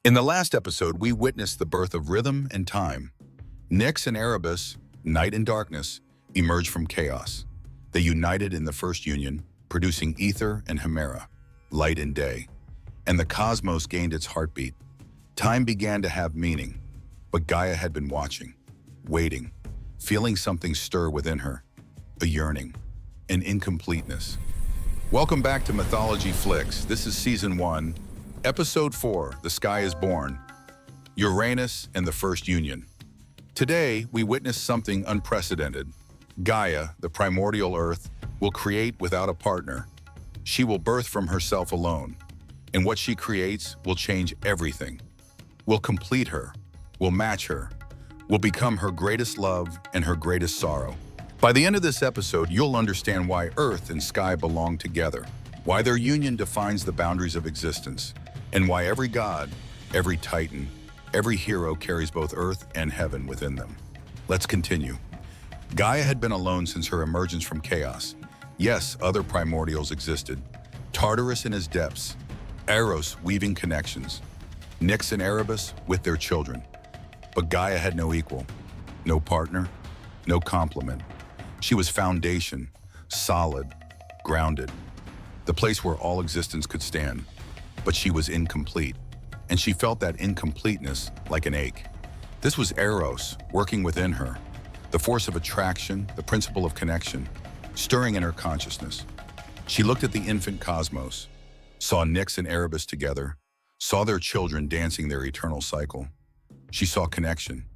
In the last episode, we witnessed the birth of rhythm and time. Nyx and Erebus, night and darkness, emerged from chaos. They united in the first union, producing ether and hemera, light and day. And the cosmos gained its heartbeat. Time began to have meaning, but Gaia had been watching, waiting, feeling something stir within her, a yearning, an incompleteness. Welcome back to Mythology Flix. This is Season 1, Episode 4, The Sky is Born, Uranus and the First Union. Today, we witness something unprecedented. Gaia, the primordial Earth, will create without a partner. She will birth from herself alone, and what she creates will change everything. Will complete her, will match her, will become her greatest love and her greatest sorrow. By the end of this episode, you'll understand why Earth and sky belong together, why their union defines the boundaries of existence, and why every god, every titan, every hero carries both Earth and heaven within them. Let's continue. Gaia had been alone since her emergence from chaos. Yes, other primordials existed. Tartarus in his depths, Eros weaving connections, Nyx and Erebus with their children. But Gaia had no equal, no partner, no complement. She was foundation, solid, grounded, the place where all existence could stand. But she was incomplete, and she felt that incompleteness like an ache. This was Eros working within her, the force of attraction, the principle of connection, stirring in her consciousness. She looked at the infant cosmos, saw Nyx and Erebus together, saw their children dancing their eternal cycle. She saw connection,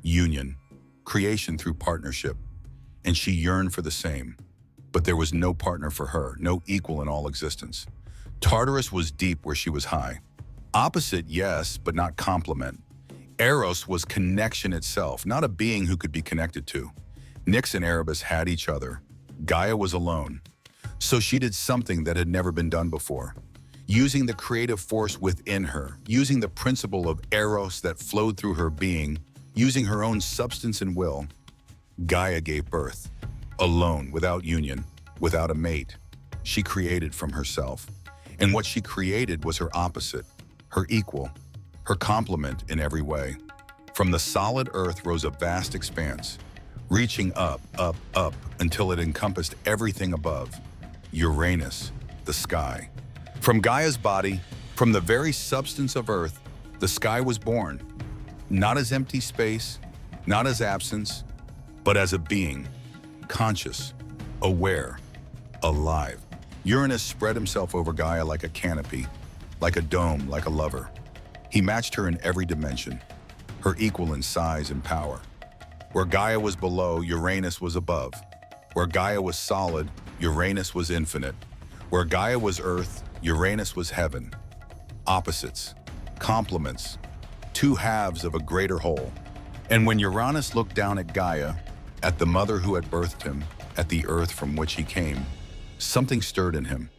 union, creation through partnership, and she yearned for the same. But there was no partner for her, no equal in all existence. Tartarus was deep where she was high. Opposite, yes, but not complement. Eros was connection itself, not a being who could be connected to. Nyx and Erebus had each other. Gaia was alone. So she did something that had never been done before. Using the creative force within her, using the principle of Eros that flowed through her being, using her own substance and will, Gaia gave birth. Alone, without union, without a mate. She created from herself. And what she created was her opposite, her equal, her complement in every way. From the solid earth rose a vast expanse, reaching up, up, up, until it encompassed everything above. Uranus, the sky. From Gaia's body, from the very substance of earth, the sky was born, not as empty space, not as absence, but as a being, conscious, aware, alive. Uranus spread himself over Gaia like a canopy, like a dome, like a lover. He matched her in every dimension, her equal in size and power. Where Gaia was below, Uranus was above. Where Gaia was solid, Uranus was infinite. Where Gaia was earth, Uranus was heaven. Opposites, complements, two halves of a greater whole. And when Uranus looked down at Gaia, at the mother who had birthed him, at the earth from which he came, something stirred in him.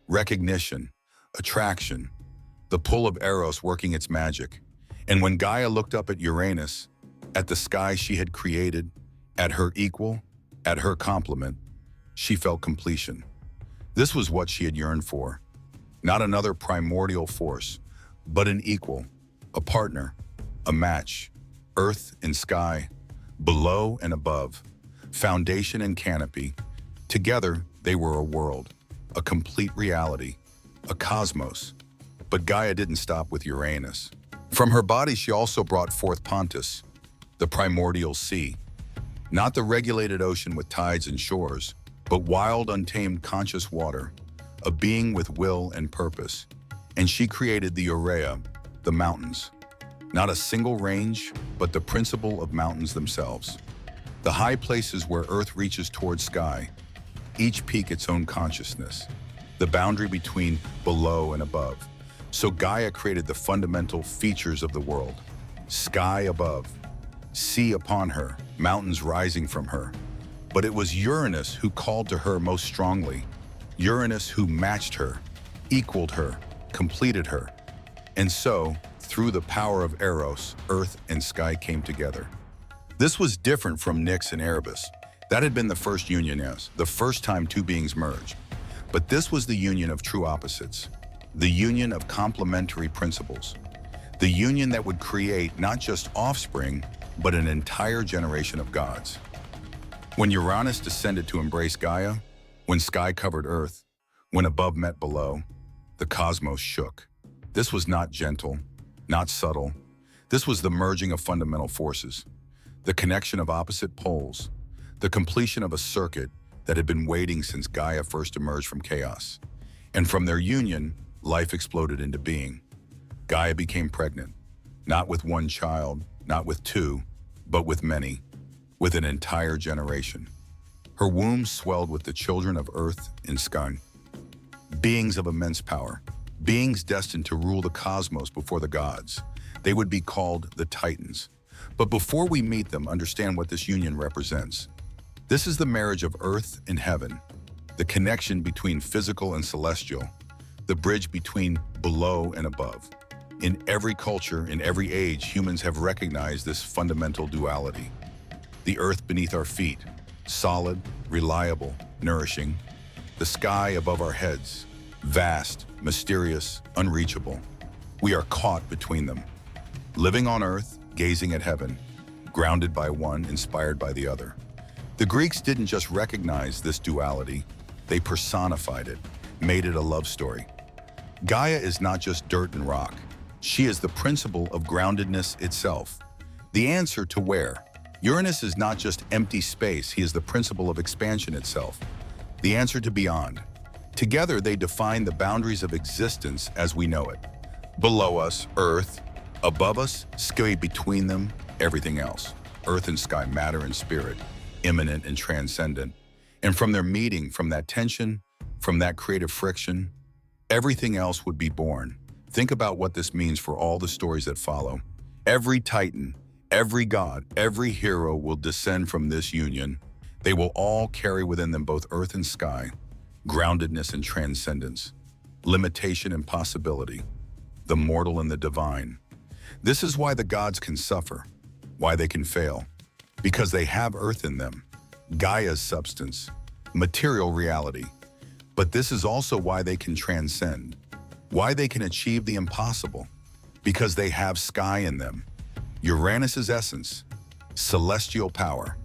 Recognition, attraction, the pull of Eros working its magic. And when Gaia looked up at Uranus, at the sky she had created, at her equal, at her complement, she felt completion. This was what she had yearned for. Not another primordial force, but an equal, a partner, a match, earth and sky, below and above, foundation and canopy. Together, they were a world, a complete reality, a cosmos. But Gaia didn't stop with Uranus. From her body, she also brought forth Pontus, the primordial sea. Not the regulated ocean with tides and shores, but wild, untamed, conscious water, a being with will and purpose. And she created the Rhea, the mountains. Not a single range, but the principle of mountains themselves. The high places where Earth reaches towards sky, each peak its own consciousness, the boundary between below and above. So Gaia created the fundamental features of the world. Sky above, sea upon her, mountains rising from her. But it was Uranus who called to her most strongly. Uranus who matched her, equaled her, completed her. And so, through the power of Eros, earth and sky came together. This was different from Nyx and Erebus. That had been the first union, yes, the first time two beings merged. But this was the union of true opposites, the union of complementary principles. The union that would create not just offspring, but an entire generation of gods. When Uranus descended to embrace Gaia, when sky covered Earth, when above met below, the cosmos shook. This was not gentle, not subtle. This was the merging of fundamental forces, the connection of opposite poles, the completion of a circuit that had been waiting since Gaia first emerged from chaos. And from their union, life exploded into being. Gaia became pregnant, not with one child, not with two, but with many, with an entire generation. Her womb swelled with the children of Earth and sky, beings of immense power, beings destined to rule the cosmos before the gods. They would be called the Titans. But before we meet them, understand what this union represents. This is the marriage of Earth and heaven, the connection between physical and celestial, the bridge between below and above. In every culture, in every age, humans have recognized this fundamental duality. The earth beneath our feet, solid, reliable, nourishing. The sky above our heads, vast, mysterious, unreachable. We are caught between them. Living on earth, gazing at heaven, grounded by one, inspired by the other. The Greeks didn't just recognize this duality, they personified it, made it a love story. Gaia is not just dirt and rock. She is the principle of groundedness itself. The answer to where. Uranus is not just empty space, he is the principle of expansion itself. The answer to beyond. Together they define the boundaries of existence as we know it. Below us, Earth. Above us, sky. Between them, everything else. Earth and sky, matter and spirit, immanent and transcendent. And from their meeting, from that tension, from that creative friction, everything else would be born. Think about what this means for all the stories that follow. Every titan, every god, every hero will descend from this union. They will all carry within them both earth and sky, groundedness and transcendence, limitation and possibility, the mortal and the divine. This is why the gods can suffer, why they can fail, because they have earth in them, Gaia's substance, material reality. But this is also why they can transcend, why they can achieve the impossible, because they have sky in them, Uranus's essence, celestial power.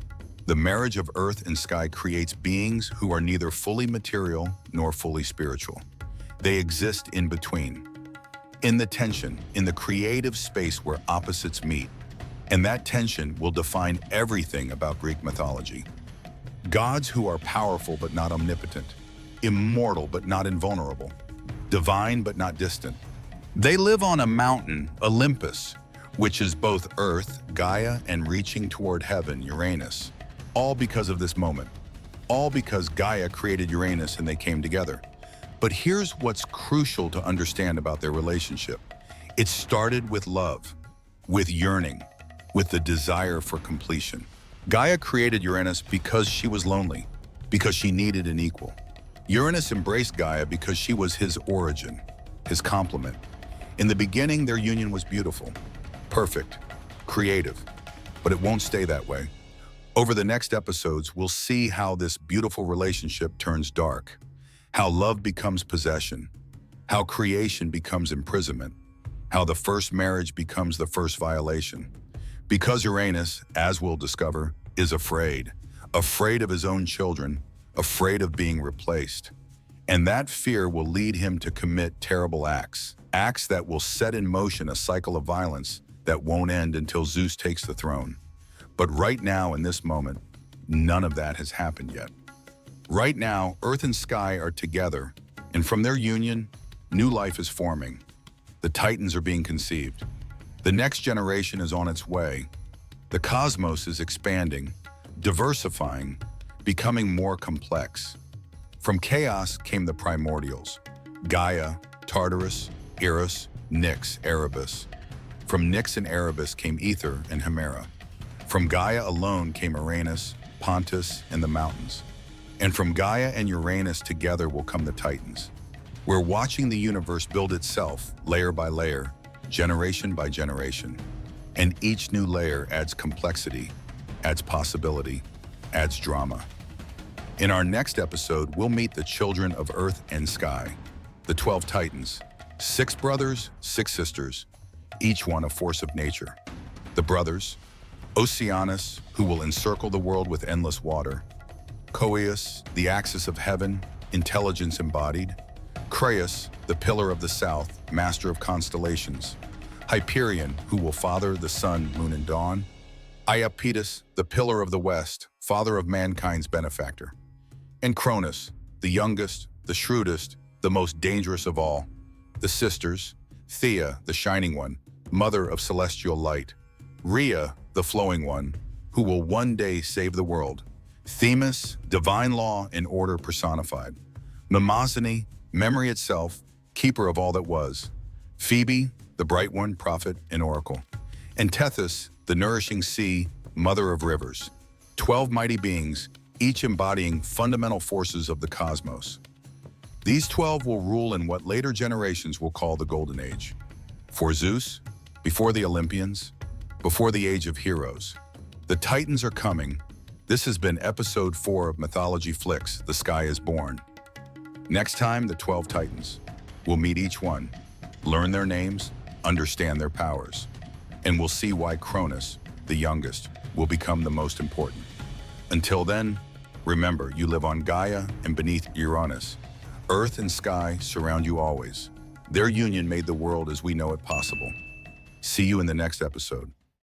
The marriage of earth and sky creates beings who are neither fully material nor fully spiritual. They exist in between, in the tension, in the creative space where opposites meet. And that tension will define everything about Greek mythology. Gods who are powerful but not omnipotent, immortal but not invulnerable, divine but not distant. They live on a mountain, Olympus, which is both Earth, Gaia, and reaching toward heaven, Uranus. All because of this moment. All because Gaia created Uranus and they came together. But here's what's crucial to understand about their relationship. It started with love, with yearning, with the desire for completion. Gaia created Uranus because she was lonely, because she needed an equal. Uranus embraced Gaia because she was his origin, his complement. In the beginning, their union was beautiful, perfect, creative, but it won't stay that way. Over the next episodes, we'll see how this beautiful relationship turns dark, how love becomes possession, how creation becomes imprisonment, how the first marriage becomes the first violation. Because Uranus, as we'll discover, is afraid of his own children, afraid of being replaced. And that fear will lead him to commit terrible acts that will set in motion a cycle of violence that won't end until Zeus takes the throne. But right now, in this moment, none of that has happened yet. Right now, Earth and sky are together, and from their union, new life is forming. The Titans are being conceived. The next generation is on its way. The cosmos is expanding, diversifying, becoming more complex. From chaos came the primordials, Gaia, Tartarus, Eros, Nyx, Erebus. From Nyx and Erebus came Ether and Hemera. From Gaia alone came Uranus, Pontus, and the mountains. And from Gaia and Uranus together will come the Titans. We're watching the universe build itself, layer by layer, generation by generation. And each new layer adds complexity, adds possibility, adds drama. In our next episode, we'll meet the children of Earth and Sky, the 12 Titans, 6 brothers, 6 sisters, each one a force of nature. The brothers, Oceanus, who will encircle the world with endless water. Coeus, the axis of heaven, intelligence embodied. Cronus, the pillar of the south, master of constellations. Hyperion, who will father the sun, moon, and dawn. Iapetus, the pillar of the west, father of mankind's benefactor. And Cronus, the youngest, the shrewdest, the most dangerous of all. The sisters, Rhea, the shining one, mother of celestial light. Rhea, the flowing one, who will one day save the world. Themis, divine law and order personified. Mnemosyne, memory itself, keeper of all that was. Phoebe, the bright one, prophet and oracle. And Tethys, the nourishing sea, mother of rivers. 12 mighty beings, each embodying fundamental forces of the cosmos. These 12 will rule in what later generations will call the Golden Age. For Zeus, before the Olympians, before the Age of Heroes. The Titans are coming. This has been episode 4 of Mythology Flix, The Sky is Born. Next time, the 12 Titans. We'll meet each one, learn their names, understand their powers, and we'll see why Cronus, the youngest, will become the most important. Until then, remember, you live on Gaia and beneath Uranus. Earth and sky surround you always. Their union made the world as we know it possible. See you in the next episode.